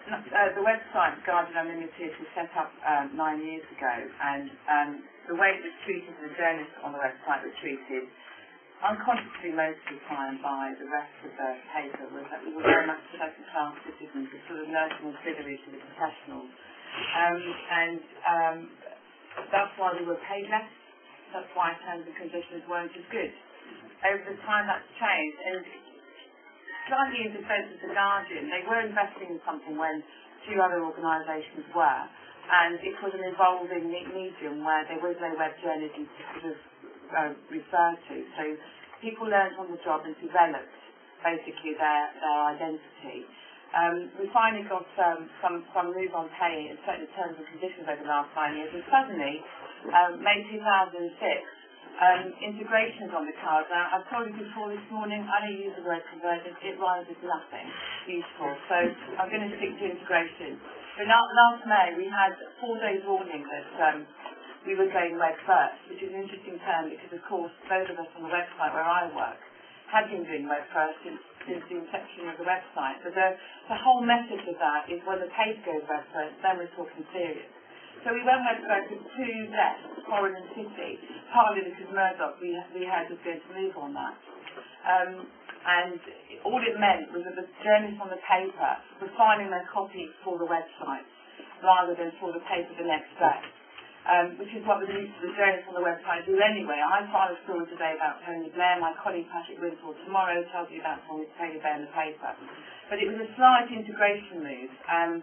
the website Guardian Unlimited was set up 9 years ago, and the way it was treated, the journalists on the website were treated unconsciously most of the time by the rest of the paper, was that we were very much second-class citizens, the sort of nursing auxiliary to the professionals. That's why we were paid less. That's why terms and conditions weren't as good. Over the time that's changed, and slightly in defence of the Guardian, they were investing in something when few other organisations were, and it was an evolving medium where there was no web journalism to sort of refer to. So people learned on the job and developed basically their identity. We finally got some move on pay in certain terms and conditions over the last 5 years, and suddenly, May 2006, integrations on the cards. Now, I've told you before this morning, I don't use the word convergence, it rhymes with nothing useful, so I'm going to stick to integration. But last May, we had 4 days warning that we were going web first, which is an interesting term because, of course, those of us on the website where I work had been doing web first since the inception of the website. But the whole message of that is when the page goes web first, then we're talking serious. So we went web first with 2 desks, Foreign and City, partly because Murdoch, we had was going to move on that. And all it meant was that the journalists on the paper were filing their copy for the website rather than for the paper the next day. Which is what the journalists on the website do anyway. I file a story today about Tony Blair, my colleague Patrick Wintle tomorrow tells you about Tony Blair in the paper. But it was a slight integration move, and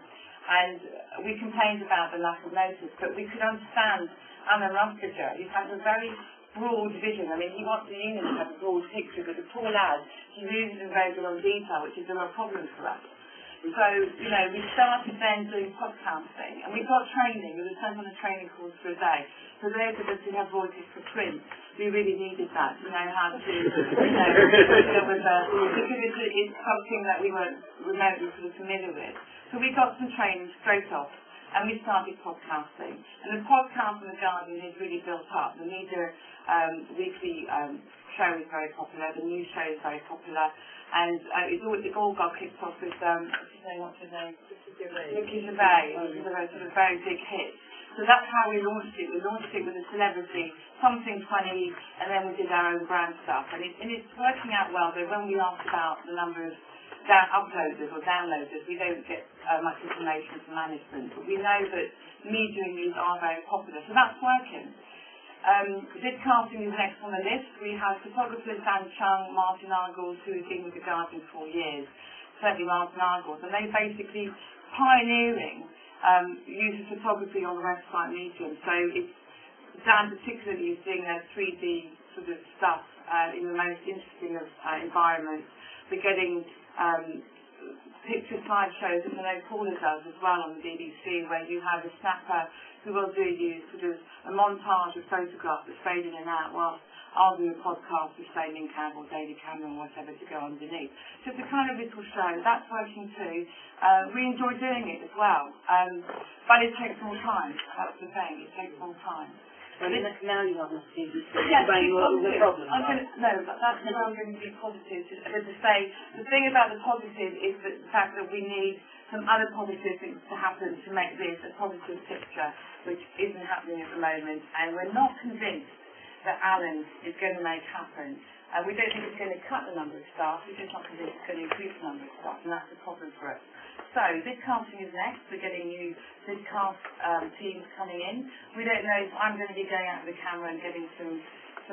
we complained about the lack of notice, but we could understand Alan Rustiger, who has a very broad vision. I mean, he wants the union to have a broad picture, but the poor lad, he really isn't very good on detail, which is a real problem for us. So, you know, we started then doing podcasting, and we got training. We were sent on a training course for a day. For those of us who have voices for print, we really needed that to know how to, deal with that, because it's something that we weren't remotely sort of familiar with. So we got some training straight off, and we started podcasting. And the podcast on the Guardian is really built up. The media weekly show is very popular. The news show is very popular. And it all got kicked off with, what's his name? Ricky Gervais. It was a sort of very big hit. So that's how we launched it. We launched it with a celebrity, something funny, and then we did our own brand stuff. And it's working out well, though when we ask about the number of uploaders or downloaders, we don't get much information from management. But we know that media news are very popular, so that's working. Vidcasting is next on the list. We have photographers Dan Chung, Martin Argles, who have been with the Guardian for years, certainly Martin Argles, and they basically pioneering use of photography on the website medium. So it's Dan particularly is doing their 3D sort of stuff in the most interesting of environments. We're getting picture slideshows, as I know Paula does as well on the BBC, where you have a snapper who will do you sort of a montage of photographs that fade in and out whilst I'll do a podcast with say Link Cam or Daily Camera or whatever to go underneath. So it's a kind of little show. That's working too. We enjoy doing it as well. But it takes more time. That's the thing. It takes more time. Well, now you're on the BBC. Yes, the problem. No, but that's where I'm going to be positive. As I say, the thing about the positive is the fact that we need some other positive things to happen to make this a positive picture, which isn't happening at the moment. And we're not convinced that Alan is going to make happen. We don't think it's going to cut the number of staff. We're just not convinced it's going to increase the number of staff, and that's the problem for us. So, vidcasting is next. We're getting new vidcast teams coming in. We don't know if I'm going to be going out with the camera and getting some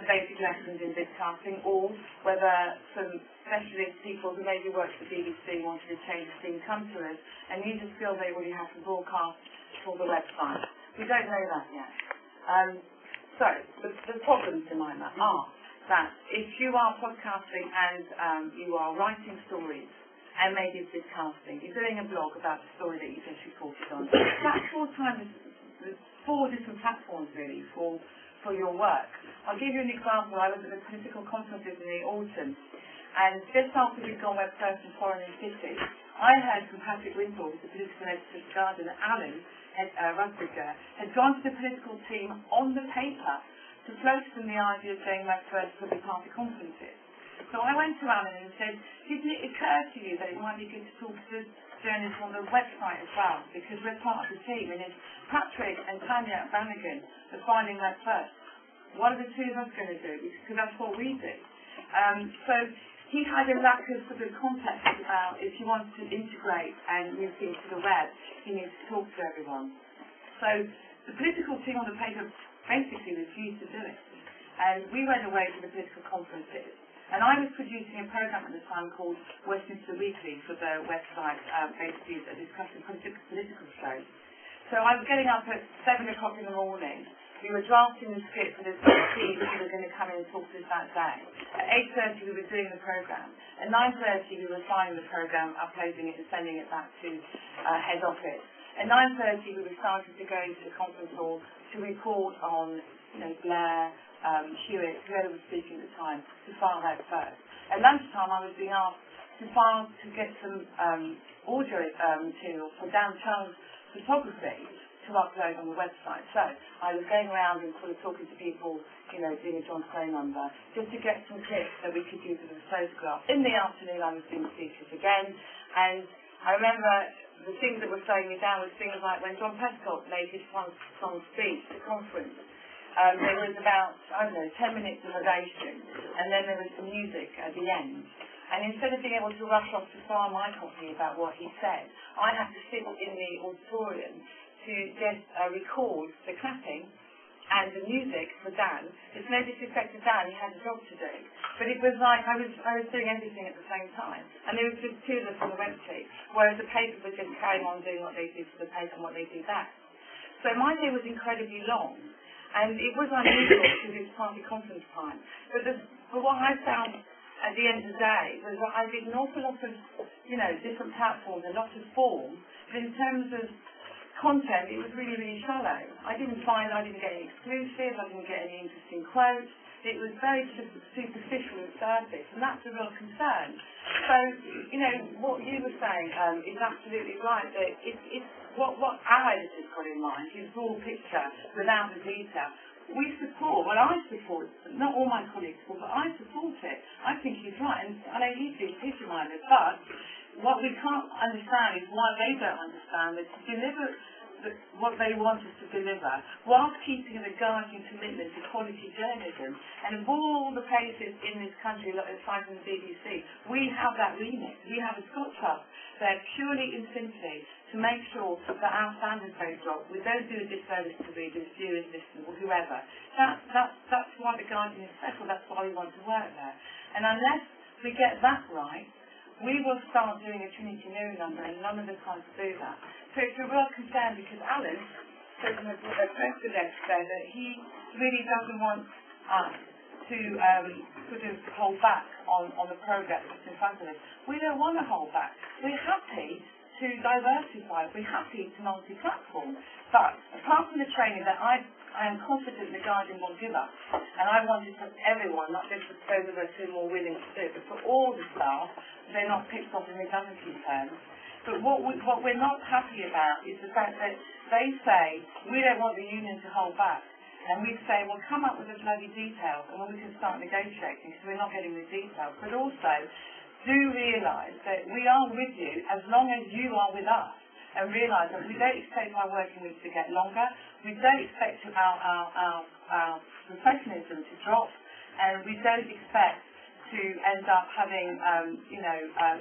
basic lessons in vidcasting, or whether some specialist people who maybe work for the BBC wanted to change the scene come to us and use a skill they already have to broadcast for the website. We don't know that yet. So, the problems in mind are that if you are podcasting and you are writing stories, and maybe it's vidcasting, you're doing a blog about the story that you just reported on, that's 4 times, there's 4 different platforms really for your work. I'll give you an example. I was at a political conferences in the autumn, and just after we'd gone web first in Foreign and City, I heard from Patrick Wintle, who's the political editor of the Guardian, that Alan Rustiger had gone to the political team on the paper to float them the idea of going web first for the party conferences. So I went to Alan and said, didn't it occur to you that it might be good to talk to journalists on the website as well, because we're part of the team, and it's Patrick and Tanya Bannigan are finding that first. What are the two of us going to do? Because that's what we do. So he had a lack of sort of context about if you want to integrate and move things to the web, you need to talk to everyone. So the political team on the paper basically refused to do it. And we went away to the political conferences. And I was producing a program at the time called Westminster Weekly for the website, basically discussing political shows. So I was getting up at 7 o'clock in the morning. We were drafting the script for the team who were going to come in and talk to us that day. At 8:30 we were doing the program. At 9:30 we were signing the program, uploading it and sending it back to head office. At 9:30 we were starting to go into the conference hall to report on, Blair, Hewitt, whoever was speaking at the time, to file that first. At lunchtime I was being asked to get some audio material for Dan Chung's photography to upload on the website. So I was going around and sort of talking to people, doing a John phone number, just to get some clips that we could use as a photograph. In the afternoon I was doing speeches again, and I remember the things that were slowing me down was things like when John Prescott made his song speech at the conference. There was about, 10 minutes of ovation, and then there was some music at the end. And instead of being able to rush off to file my copy about what he said, I had to sit in the auditorium to just record the clapping and the music for Dan. It's no disrespect to Dan, he had a job to do. But it was like I was doing everything at the same time. And there was just two of us on the web team, whereas the paper was just carrying on doing what they do for the paper and what they do best. So my day was incredibly long. And it was unusual because it's party conference time. But what I found at the end of the day was that I did an awful lot of, different platforms, a lot of form. But in terms of content, it was really, really shallow. I didn't get any exclusive, I didn't get any interesting quotes. It was very superficial and surface, and that's a real concern. So, what you were saying is absolutely right, that it's what our editors got in mind is raw picture without the detail. I support, not all my colleagues support, but I support it. I think he's right, and I know he's been teacher-minded, but what we can't understand is why they don't understand that to deliver what they want us to deliver, whilst keeping the Guardian commitment to quality journalism. And of all the places in this country, aside from the BBC, we have that remit. We have a Scott Trust there purely and simply to make sure that our standards don't drop. We don't do a disservice to readers, viewers, listeners, or whoever. That's why the Guardian is special. That's why we want to work there. And unless we get that right, we will start doing a Trinity Mirror number, and none of us want to do that. So it's a real concern because Alan said in a press release there that he really doesn't want us to sort of hold back on the progress that's in front of us. We don't want to hold back. We're happy to diversify. We're happy to multi-platform. But apart from the training that I am confident the Guardian will give us, and I want it for everyone, not just for those of us who are more willing to do it, but for all the staff, they're not picked off in redundancy terms. But what we're not happy about is the fact that they say, we don't want the union to hold back. And we say, well, come up with the bloody details, and then we can start negotiating, because we're not getting the details. But also, do realise that we are with you as long as you are with us. And realise that we don't expect our working weeks to get longer. We don't expect our professionalism to drop. And we don't expect to end up having,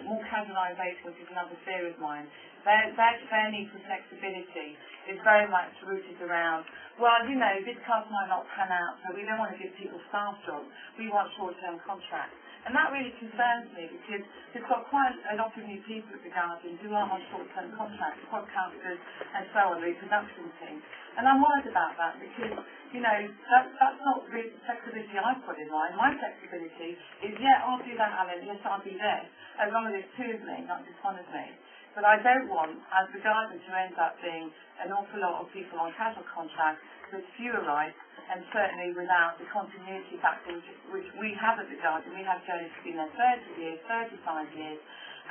more casualisation, which is another fear of mine. Their need for flexibility is very much rooted around, this class might not pan out, so we don't want to give people staff jobs. We want short-term contracts. And that really concerns me because we've got quite a lot of new people at the Guardian who are on short-term contracts, podcasters and so on, the production team. And I'm worried about that because, that's not the flexibility I've put in mind. My flexibility is, I'll do that, Alan, yes, I'll be there, as long as there's two of me, not just one of me. But I don't want, as the Guardian, to end up being an awful lot of people on casual contracts with fewer rights and certainly without the continuity factor which we have at the Guardian. We have journalists who've been there 30 years, 35 years,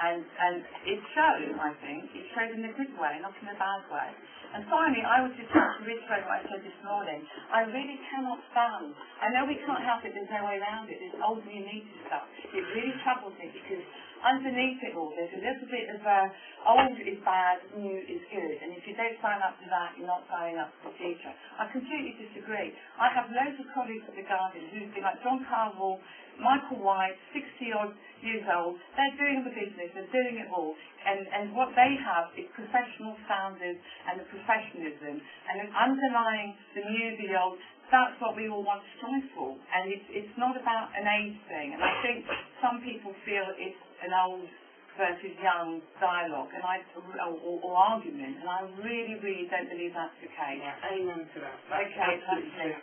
and it shows, I think. It shows in a good way, not in a bad way. And finally, I would just like to reiterate what I said this morning. I really cannot stand. I know we can't help it, there's no way around it. It's old and unique stuff. It really troubles me because underneath it all, there's a little bit of old is bad, new is good. And if you don't sign up to that, you're not signing up to the future. I completely disagree. I have loads of colleagues at The Guardian who've been like John Carville, Michael White, 60-odd years old. They're doing the business, they're doing it all. And what they have is professional standards and the professionalism. And then underlying the new, the old, that's what we all want to strive for. And it's not about an age thing. And I think some people feel it's an old versus young dialogue or argument. And I really, really don't believe that's the case. Yeah, amen to that. Okay, that's it.